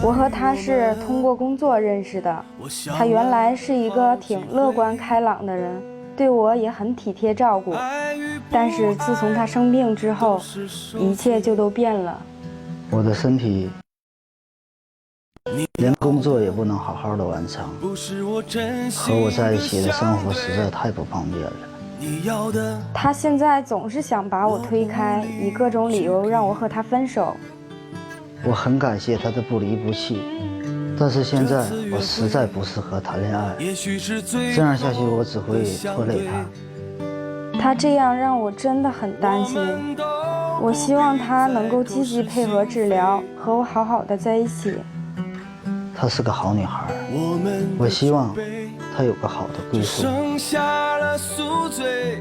我和他是通过工作认识的，他原来是一个挺乐观开朗的人，对我也很体贴照顾。但是自从他生病之后，一切就都变了。我的身体连工作也不能好好的完成，和我在一起的生活实在太不方便了。他现在总是想把我推开，以各种理由让我和他分手。我很感谢他的不离不弃，但是现在我实在不适合谈恋爱，这样下去我只会拖累他。他这样让我真的很担心，我希望他能够积极配合治疗，和我好好的在一起。她是个好女孩，我希望她有个好的归宿。剩下了宿醉，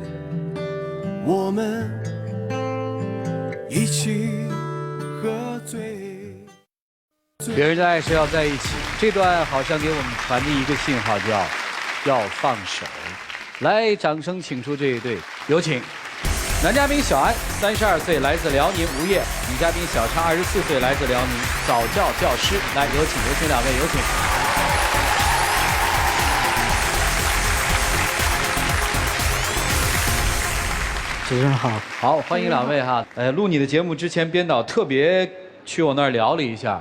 我们一起喝醉。别人的爱是要在一起，这段好像给我们传递一个信号，叫要放手。来，掌声请出这一对，有请。男嘉宾小安，32岁，来自辽宁无业；女嘉宾小昌，24岁，来自辽宁，早教教师。来，有请两位，有请。主持人好，好，欢迎两位哈。录你的节目之前，编导特别去我那儿聊了一下，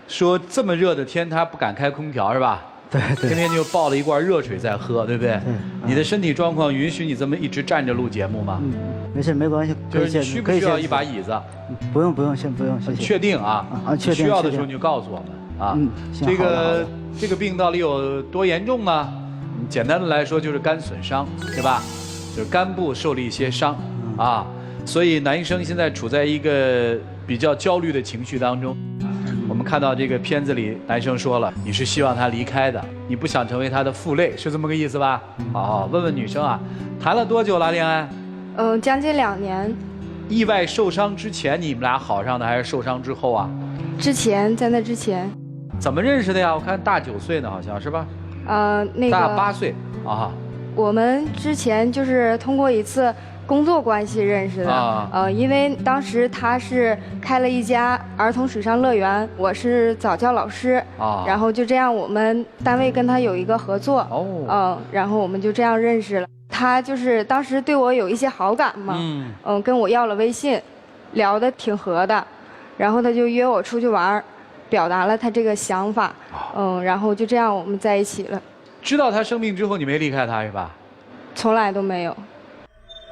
说这么热的天他不敢开空调是吧？对，天天就抱了一罐热水在喝，对不对？你的身体状况允许你这么一直站着录节目吗？没事，没关系。就是你需不需要一把椅子？不用，先不用，谢谢。确定啊？确定。需要的时候你就告诉我们啊。这个病到底有多严重呢？简单的来说就是肝损伤，对吧？就是肝部受了一些伤啊，所以男医生现在处在一个比较焦虑的情绪当中。我们看到这个片子里，男生说了，你是希望他离开的，你不想成为他的负累，是这么个意思吧？好，问问女生啊，谈了多久了恋爱？将近2年。意外受伤之前你们俩好上的，还是受伤之后啊？之前，在那之前。怎么认识的呀？我看大9岁呢，好像是吧？大8岁啊。我们之前就是通过一次工作关系认识的，因为当时他是开了一家儿童水上乐园，我是早教老师，然后就这样我们单位跟他有一个合作，然后我们就这样认识了。他就是当时对我有一些好感嘛，跟我要了微信，聊得挺合的，然后他就约我出去玩，表达了他这个想法，然后就这样我们在一起了。知道他生病之后你没离开他是吧？从来都没有。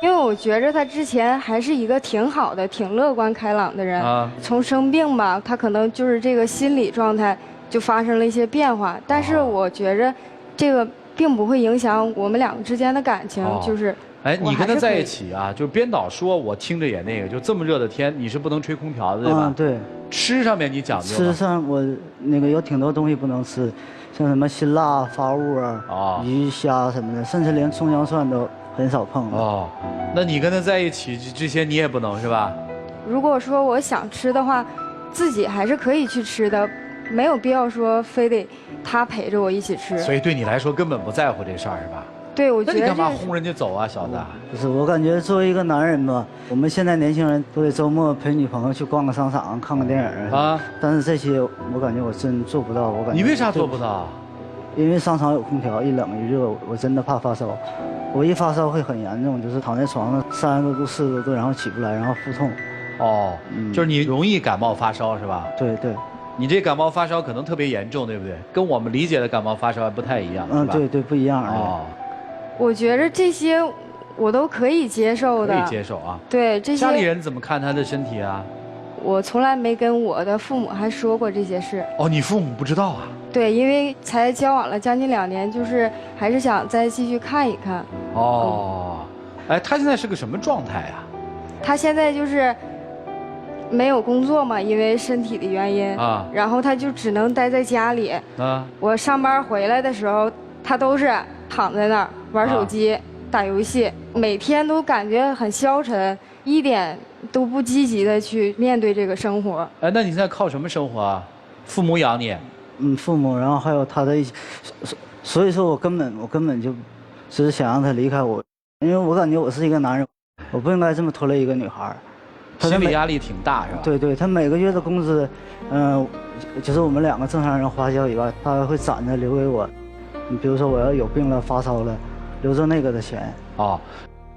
因为我觉着他之前还是一个挺好的、挺乐观开朗的人。从生病吧，他可能就是这个心理状态就发生了一些变化。但是我觉着，这个并不会影响我们两个之间的感情。就是，你跟他在一起啊，就是编导说，我听着也那个，就这么热的天，你是不能吹空调的，对吧？对。吃上面你讲究。吃上我那个有挺多东西不能吃，像什么辛辣发物啊、鱼虾什么的，甚至连葱姜蒜都很少碰。那你跟他在一起，这些你也不能是吧？如果说我想吃的话，自己还是可以去吃的，没有必要说非得他陪着我一起吃。所以对你来说根本不在乎这事儿是吧？对，我觉得。那你干嘛轰人家走啊，小子？不是，我感觉作为一个男人吧，我们现在年轻人都得周末陪女朋友去逛个商场、看个电影啊。但是这些我感觉我真做不到，我感觉。你为啥做不到？因为商场有空调，一冷一热，我真的怕发烧。我一发烧会很严重，就是躺在床上30多度、40多度，然后起不来，然后腹痛。就是你容易感冒发烧是吧？对。你这感冒发烧可能特别严重，对不对？跟我们理解的感冒发烧还不太一样。对，不一样。我觉着这些我都可以接受的。可以接受啊。对这些。家里人怎么看他的身体啊？我从来没跟我的父母还说过这些事。你父母不知道啊？对，因为才交往了将近2年，就是还是想再继续看一看。他现在是个什么状态啊？他现在就是没有工作嘛，因为身体的原因然后他就只能待在家里我上班回来的时候，他都是躺在那儿玩手机、打游戏，每天都感觉很消沉，一点都不积极的去面对这个生活。那你现在靠什么生活啊？父母养你？父母，然后还有他的一些，所以说我根本就只是想让他离开我，因为我感觉我是一个男人，我不应该这么拖累一个女孩。心理压力挺大是吧？对对，他每个月的工资，就是我们2个正常人花销以外，他还会攒着留给我。你比如说我要有病了、发烧了，留着那个的钱。哦，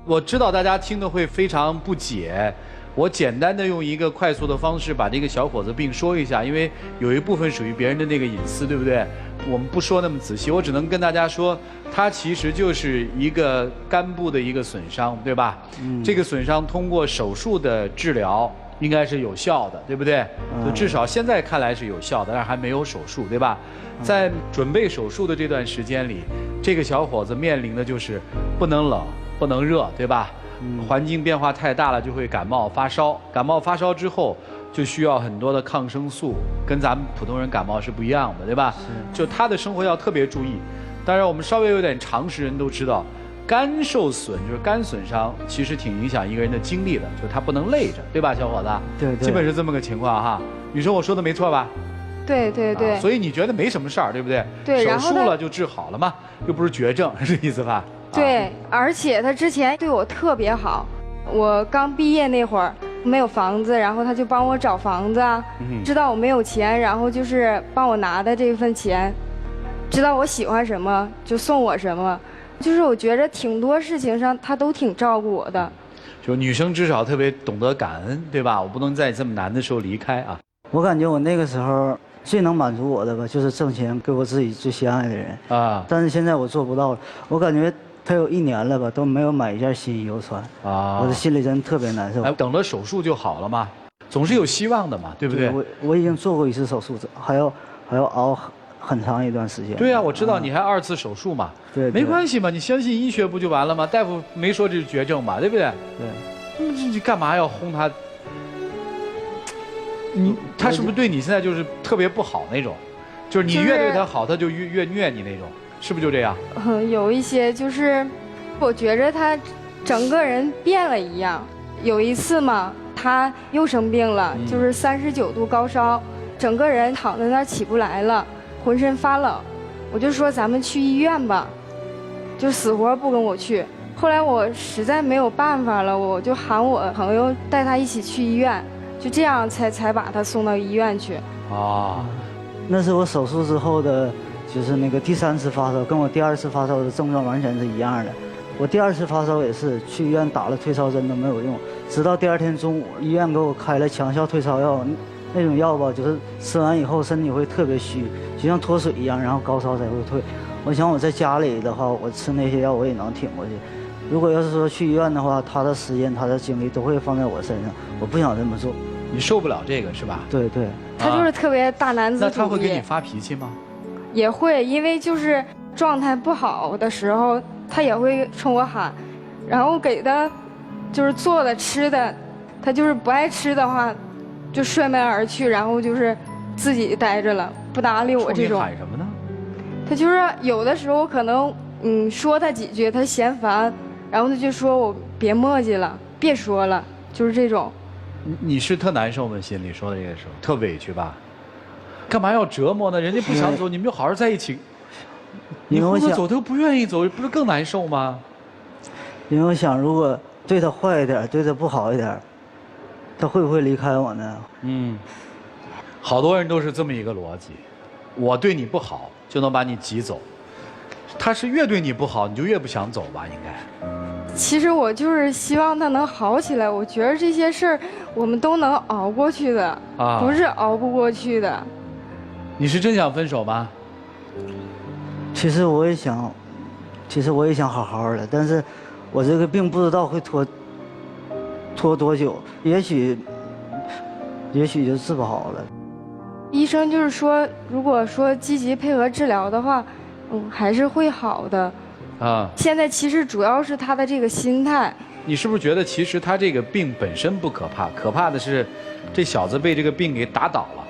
我知道大家听的会非常不解。我简单的用一个快速的方式把这个小伙子病说一下，因为有一部分属于别人的那个隐私，对不对？我们不说那么仔细，我只能跟大家说，它其实就是一个肝部的一个损伤，对吧？这个损伤通过手术的治疗应该是有效的，对不对？就至少现在看来是有效的，但是还没有手术，对吧？在准备手术的这段时间里，这个小伙子面临的就是不能冷，不能热，对吧？环境变化太大了，就会感冒发烧。感冒发烧之后，就需要很多的抗生素，跟咱们普通人感冒是不一样的，对吧？就他的生活要特别注意。当然，我们稍微有点常识人都知道，肝受损就是肝损伤，其实挺影响一个人的精力的，就是他不能累着，对吧，小伙子？对，基本是这么个情况哈。女生，我说的没错吧？对对对。所以你觉得没什么事儿，对不对？对，手术了就治好了嘛，又不是绝症，是这意思吧？对，而且他之前对我特别好。我刚毕业那会儿没有房子，然后他就帮我找房子啊，知道我没有钱，然后就是帮我拿的这份钱，知道我喜欢什么就送我什么，就是我觉着挺多事情上他都挺照顾我的。就女生至少特别懂得感恩，对吧？我不能在这么难的时候离开啊。我感觉我那个时候最能满足我的吧，就是挣钱给我自己最心爱的人啊。但是现在我做不到了，我感觉他有1年了吧，都没有买一件新衣服穿啊，我的心里真特别难受。等了手术就好了嘛，总是有希望的嘛，对不对？我已经做过1次手术，还要熬很长一段时间。对啊，我知道你还2次手术嘛，对，没关系嘛，你相信医学不就完了吗？大夫没说这是绝症嘛，对不对？对，你干嘛要轰他？他是不是对你现在就是特别不好那种？就是你越对他好，他就越虐你那种。是不是就这样？有一些就是，我觉着他整个人变了一样。有一次嘛，他又生病了，就是39度高烧，整个人躺在那儿起不来了，浑身发冷。我就说咱们去医院吧，就死活不跟我去。后来我实在没有办法了，我就喊我朋友带他一起去医院，就这样才把他送到医院去。啊，那是我手术之后的。就是那个第3次发烧，跟我第2次发烧的症状完全是一样的。我第2次发烧也是去医院打了退烧针都没有用，直到第2天中午，医院给我开了强效退烧药，那种药吧，就是吃完以后身体会特别虚，就像脱水一样，然后高烧才会退。我想我在家里的话，我吃那些药我也能挺过去。如果要是说去医院的话，他的时间、他的精力都会放在我身上，我不想这么做。你受不了这个是吧？对对，他就是特别大男子主义。那他会给你发脾气吗？也会，因为就是状态不好的时候，他也会冲我喊，然后给他就是做的吃的，他就是不爱吃的话，就摔门而去，然后就是自己待着了，不搭理我这种。冲你喊什么呢？他就是有的时候可能说他几句，他嫌烦，然后他就说我别磨叽了，别说了，就是这种。你是特难受吗？心里说的这个时候特委屈吧？干嘛要折磨呢？人家不想走，你们就好好在一起。你或者走，他又不愿意走，不是更难受吗？因为我想，如果对他坏一点，对他不好一点，他会不会离开我呢？好多人都是这么一个逻辑，我对你不好就能把你挤走，他是越对你不好，你就越不想走吧？应该。其实我就是希望他能好起来，我觉得这些事儿我们都能熬过去的，不是熬不过去的。你是真想分手吗？其实我也想好好的，但是我这个病不知道会拖多久，也许就治不好了。医生就是说，如果说积极配合治疗的话，还是会好的。现在其实主要是他的这个心态。你是不是觉得其实他这个病本身不可怕，可怕的是这小子被这个病给打倒了？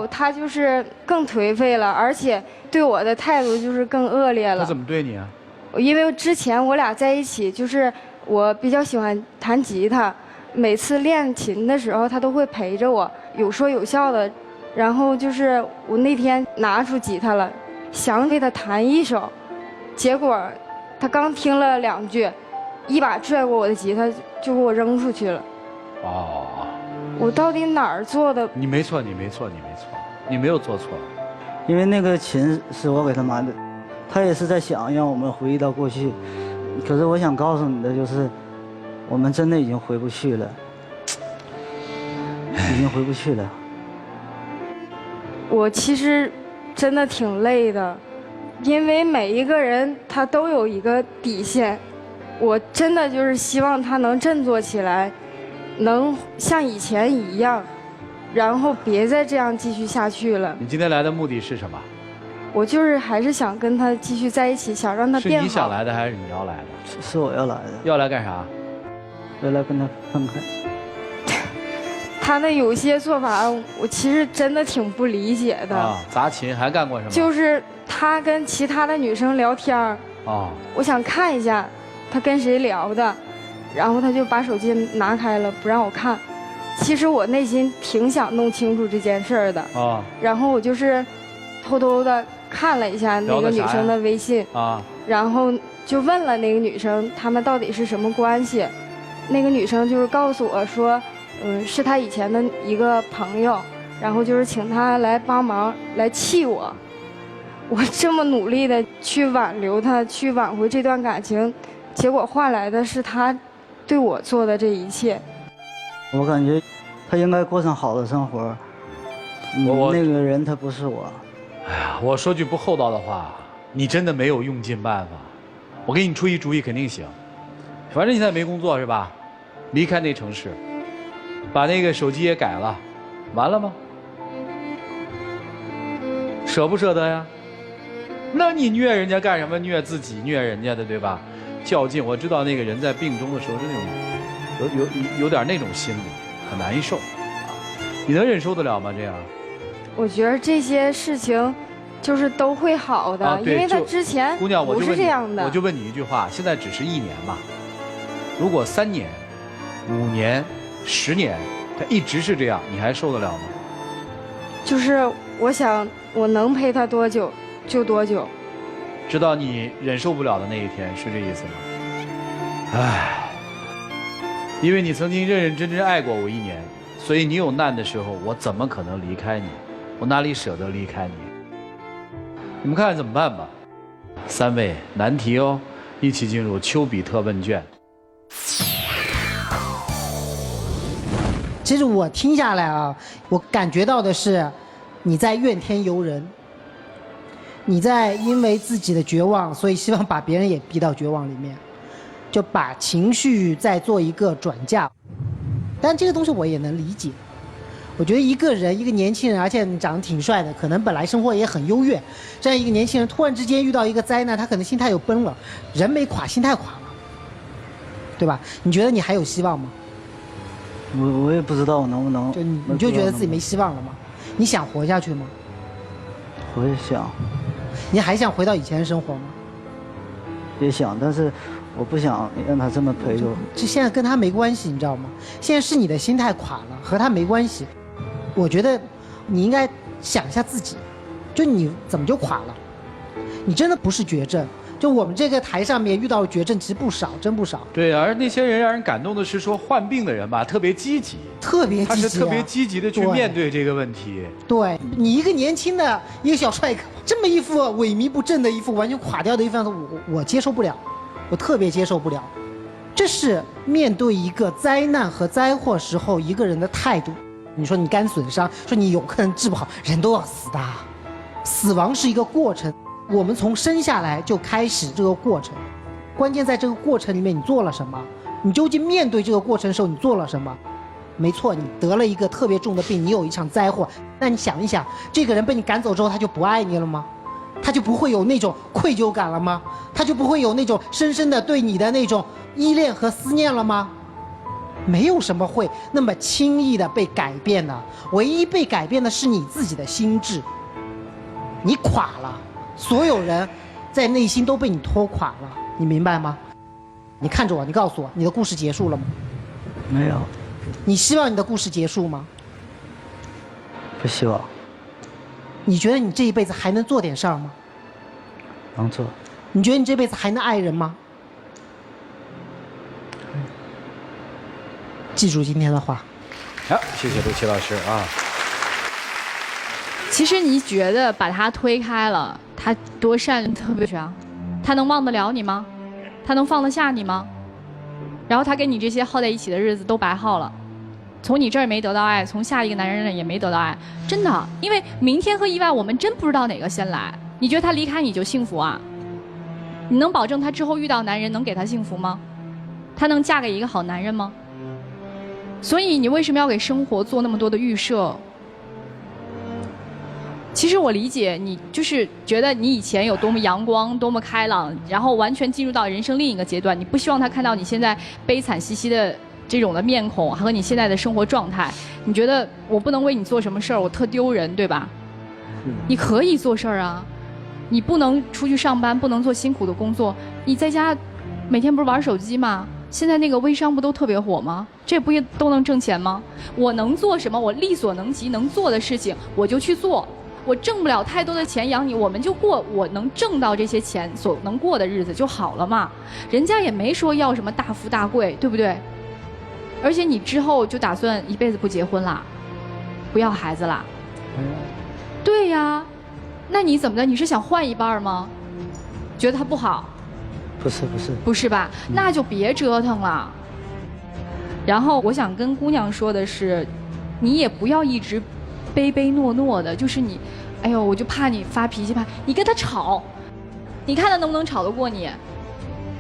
他就是更颓废了，而且对我的态度就是更恶劣了。他怎么对你啊？因为之前我俩在一起，就是我比较喜欢弹吉他，每次练琴的时候他都会陪着我，有说有笑的。然后就是我那天拿出吉他了，想给他弹一首，结果他刚听了2句，一把拽过我的吉他就给我扔出去了。哦，我到底哪儿做的？你没错，你没错，你没错，你没有做错。因为那个琴是我给他买的，他也是在想让我们回忆到过去。可是我想告诉你的就是，我们真的已经回不去了，已经回不去了。我其实真的挺累的，因为每一个人他都有一个底线。我真的就是希望他能振作起来，能像以前一样，然后别再这样继续下去了。你今天来的目的是什么？我就是还是想跟他继续在一起，想让他变好。是你想来的还是你要来的？是我要来的。要来干啥？要来跟他分开。他的有些做法，我其实真的挺不理解的。啊，砸琴还干过什么？就是他跟其他的女生聊天儿。啊。我想看一下他跟谁聊的，然后他就把手机拿开了，不让我看。其实我内心挺想弄清楚这件事儿的。啊。然后我就是偷偷的看了一下那个女生的微信。啊。然后就问了那个女生，他们到底是什么关系？那个女生就是告诉我说。是他以前的一个朋友，然后就是请他来帮忙来气我。我这么努力的去挽留他，去挽回这段感情，结果换来的是他对我做的这一切。我感觉他应该过上好的生活。那个人他不是我。哎呀，我说句不厚道的话，你真的没有用尽办法。我给你出一主意，肯定行。反正你现在没工作是吧？离开那城市。把那个手机也改了，完了吗？舍不舍得呀？那你虐人家干什么？虐自己，虐人家的，对吧？较劲，我知道那个人在病中的时候是那种有点那种心理，很难受。你能忍受得了吗？这样？我觉得这些事情就是都会好的，因为他之前姑娘，不是这样的。我就问你一句话，现在只是1年嘛，如果3年、5年。10年，他一直是这样，你还受得了吗？就是我想，我能陪他多久就多久，直到你忍受不了的那一天，是这意思吗？唉，因为你曾经认认真真爱过我1年，所以你有难的时候，我怎么可能离开你？我哪里舍得离开你？你们看看怎么办吧。3位难题哦，一起进入丘比特问卷。其实我听下来啊，我感觉到的是，你在怨天尤人，你在因为自己的绝望，所以希望把别人也逼到绝望里面，就把情绪再做一个转嫁。但这个东西我也能理解。我觉得一个人，一个年轻人，而且长得挺帅的，可能本来生活也很优越，这样一个年轻人突然之间遇到一个灾难，他可能心态又崩了，人没垮，心态垮了，对吧？你觉得你还有希望吗？我也不知道我能不能。就你就觉得自己没希望了吗？你想活下去吗？我也想。你还想回到以前的生活吗？也想，但是我不想让他这么陪着我。这现在跟他没关系，你知道吗？现在是你的心态垮了，和他没关系。我觉得你应该想一下自己，就你怎么就垮了？你真的不是绝症。就我们这个台上面遇到绝症其实不少，真不少。对，而那些人让人感动的是说患病的人吧，特别积极，特别积极，他是特别积极的去面对这个问题。对，你一个年轻的一个小帅哥，这么一副萎靡不振的一副完全垮掉的一副样子，我接受不了，我特别接受不了。这是面对一个灾难和灾祸时候一个人的态度。你说你肝损伤，说你有可能治不好，人都要死的，死亡是一个过程。我们从生下来就开始这个过程，关键在这个过程里面你做了什么，你究竟面对这个过程的时候你做了什么。没错，你得了一个特别重的病，你有一场灾祸，那你想一想，这个人被你赶走之后他就不爱你了吗？他就不会有那种愧疚感了吗？他就不会有那种深深的对你的那种依恋和思念了吗？没有什么会那么轻易的被改变的，唯一被改变的是你自己的心智。你垮了，所有人在内心都被你拖垮了，你明白吗？你看着我，你告诉我，你的故事结束了吗？没有。你希望你的故事结束吗？不希望。你觉得你这一辈子还能做点事儿吗？能做。你觉得你这辈子还能爱人吗？记住今天的话。好，谢谢陆琪老师啊。其实你觉得把他推开了，他多善良特别善，他能忘得了你吗？他能放得下你吗？然后他跟你这些耗在一起的日子都白耗了，从你这儿没得到爱，从下一个男人那儿也没得到爱，真的，因为明天和意外我们真不知道哪个先来。你觉得他离开你就幸福啊？你能保证他之后遇到男人能给他幸福吗？他能嫁给一个好男人吗？所以你为什么要给生活做那么多的预设？其实我理解你，就是觉得你以前有多么阳光、多么开朗，然后完全进入到人生另一个阶段。你不希望他看到你现在悲惨兮兮的这种的面孔和你现在的生活状态。你觉得我不能为你做什么事儿，我特丢人，对吧？你可以做事儿啊，你不能出去上班，不能做辛苦的工作。你在家每天不是玩手机吗？现在那个微商不都特别火吗？这不也都能挣钱吗？我能做什么？我力所能及能做的事情，我就去做。我挣不了太多的钱养你，我们就过我能挣到这些钱所能过的日子就好了嘛。人家也没说要什么大富大贵，对不对？而且你之后就打算一辈子不结婚啦，不要孩子啦？对呀，那你怎么的？你是想换一半吗？觉得他不好？不是吧？那就别折腾了。然后我想跟姑娘说的是，你也不要一直唯唯诺诺的，就是你，哎呦，我就怕你发脾气，怕你跟他吵，你看他能不能吵得过你？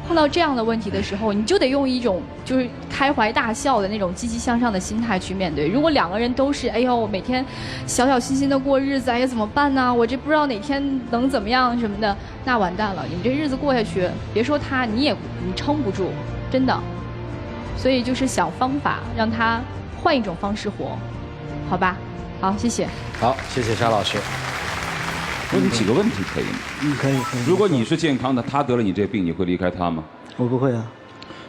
碰到这样的问题的时候，你就得用一种就是开怀大笑的那种积极向上的心态去面对。如果两个人都是哎呦每天小小心心的过日子，哎呀怎么办呢？我这不知道哪天能怎么样什么的，那完蛋了，你这日子过下去，别说他，你撑不住，真的。所以就是想方法让他换一种方式活，好吧？好，谢谢。好，谢谢沙老师。问你几个问题可以吗？可以。如果你是健康的，他得了你这病，你会离开他吗？我不会啊。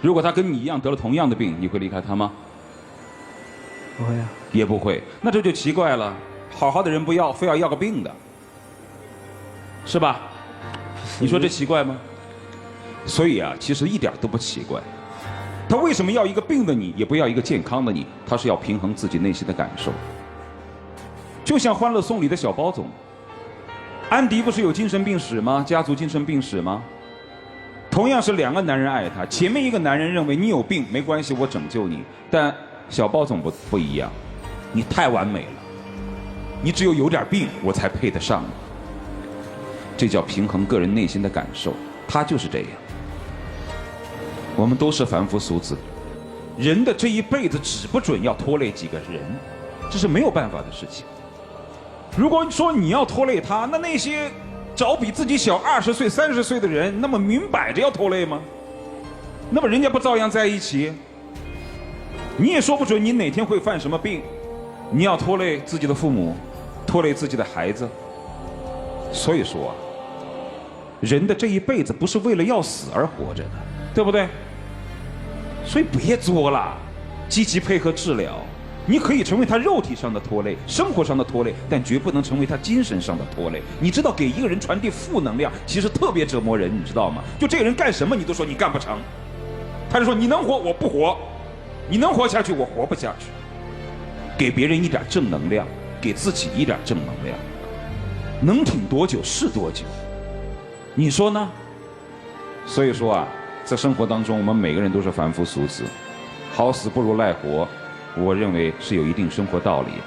如果他跟你一样得了同样的病，你会离开他吗？不会啊。也不会，那这就奇怪了。好好的人不要，非要个病的，是吧？你说这奇怪吗？所以啊，其实一点都不奇怪。他为什么要一个病的你，也不要一个健康的你？他是要平衡自己内心的感受。就像《欢乐颂》里的小包总。安迪不是有精神病史吗？家族精神病史吗？同样是两个男人爱他，前面一个男人认为你有病没关系，我拯救你，但小包总不一样，你太完美了，你只有点病我才配得上你。这叫平衡个人内心的感受，他就是这样。我们都是凡夫俗子，人的这一辈子只不准要拖累几个人，这是没有办法的事情。如果说你要拖累他，那些找比自己小20岁、30岁的人，那么明摆着要拖累吗？那么人家不照样在一起？你也说不准你哪天会犯什么病，你要拖累自己的父母，拖累自己的孩子。所以说啊，人的这一辈子不是为了要死而活着的，对不对？所以别作了，积极配合治疗。你可以成为他肉体上的拖累，生活上的拖累，但绝不能成为他精神上的拖累。你知道给一个人传递负能量其实特别折磨人，你知道吗？就这个人干什么你都说你干不成，他就说你能活我不活，你能活下去我活不下去。给别人一点正能量，给自己一点正能量，能挺多久是多久，你说呢？所以说啊，在生活当中我们每个人都是凡夫俗子，好死不如赖活，我认为是有一定生活道理的。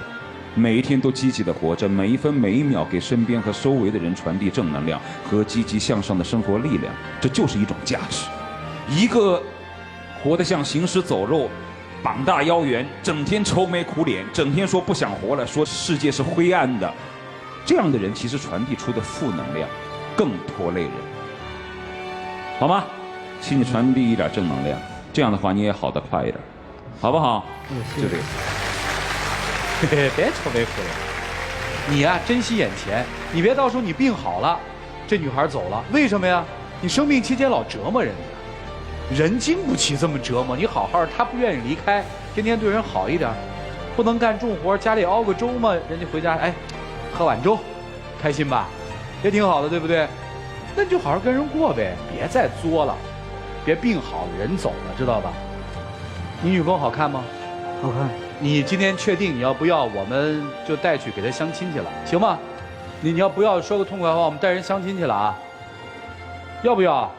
每一天都积极的活着，每一分每一秒给身边和周围的人传递正能量和积极向上的生活力量，这就是一种价值。一个活得像行尸走肉，膀大腰圆，整天愁眉苦脸，整天说不想活了，说世界是灰暗的，这样的人其实传递出的负能量更拖累人，好吗？请你传递一点正能量，这样的话你也好得快一点。好不好？就这个。别愁眉苦脸，你呀、珍惜眼前，你别到时候你病好了，这女孩走了，为什么呀？你生病期间老折磨人家，人经不起这么折磨。你好好，她不愿意离开，天天对人好一点，不能干重活，家里熬个粥嘛，人家回家哎，喝碗粥，开心吧？也挺好的，对不对？那你就好好跟人过呗，别再作了，别病好了人走了，知道吧？你女朋友好看吗？好看。你今天确定你要不要，我们就带去给她相亲去了，行吗？你要不要说个痛快话，我们带人相亲去了啊？要不要？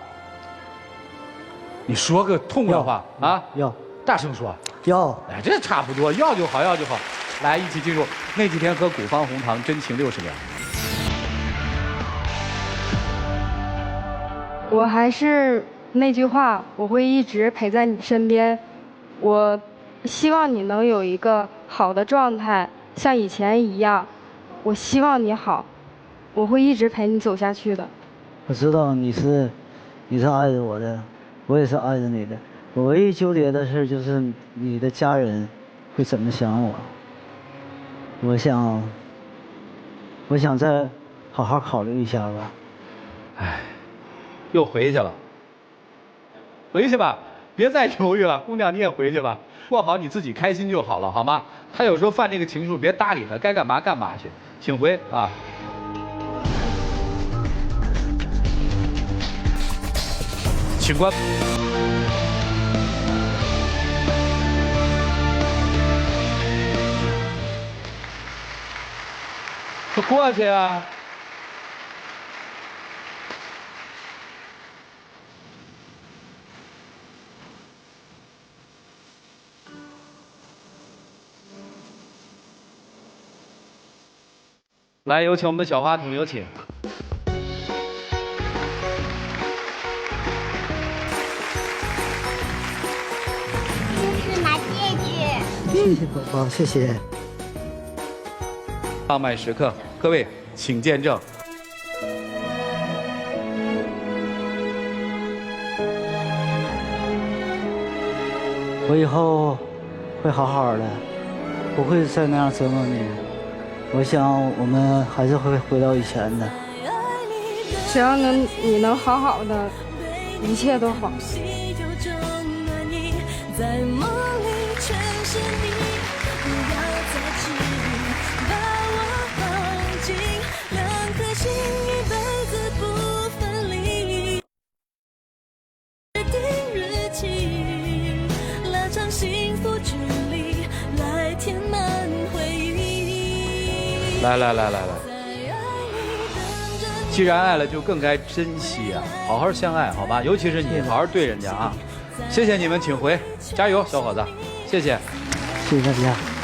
你说个痛快话啊！要，大声说。要。哎，这差不多，要就好，要就好。来，一起进入那几天和古方红糖真情60秒。我还是那句话，我会一直陪在你身边。我希望你能有一个好的状态，像以前一样。我希望你好，我会一直陪你走下去的。我知道你是爱着我的，我也是爱着你的。我唯一纠结的事就是你的家人会怎么想我。我想再好好考虑一下吧。哎，又回去了。回去吧，别再犹豫了，姑娘你也回去吧，过好你自己开心就好了，好吗？他有时候犯这个情愫，别搭理他，该干嘛干嘛去，请回啊。请关。快过去啊！来，有请我们的小花筒，有请。拿戒指。谢谢宝宝，谢谢。浪漫时刻，各位请见证。我以后会好好的，不会再那样折磨你。我想我们还是会回到以前的。只要你能好好的，一切都好。在梦里全是你，不要再质疑，把我放进两颗心，一辈子不分离。约定日期，拉长幸福距离，来填满回忆。来，既然爱了，就更该珍惜啊！好好相爱，好吧？尤其是你，好好对人家啊！谢谢你们，请回，加油，小伙子，谢谢，谢谢大家。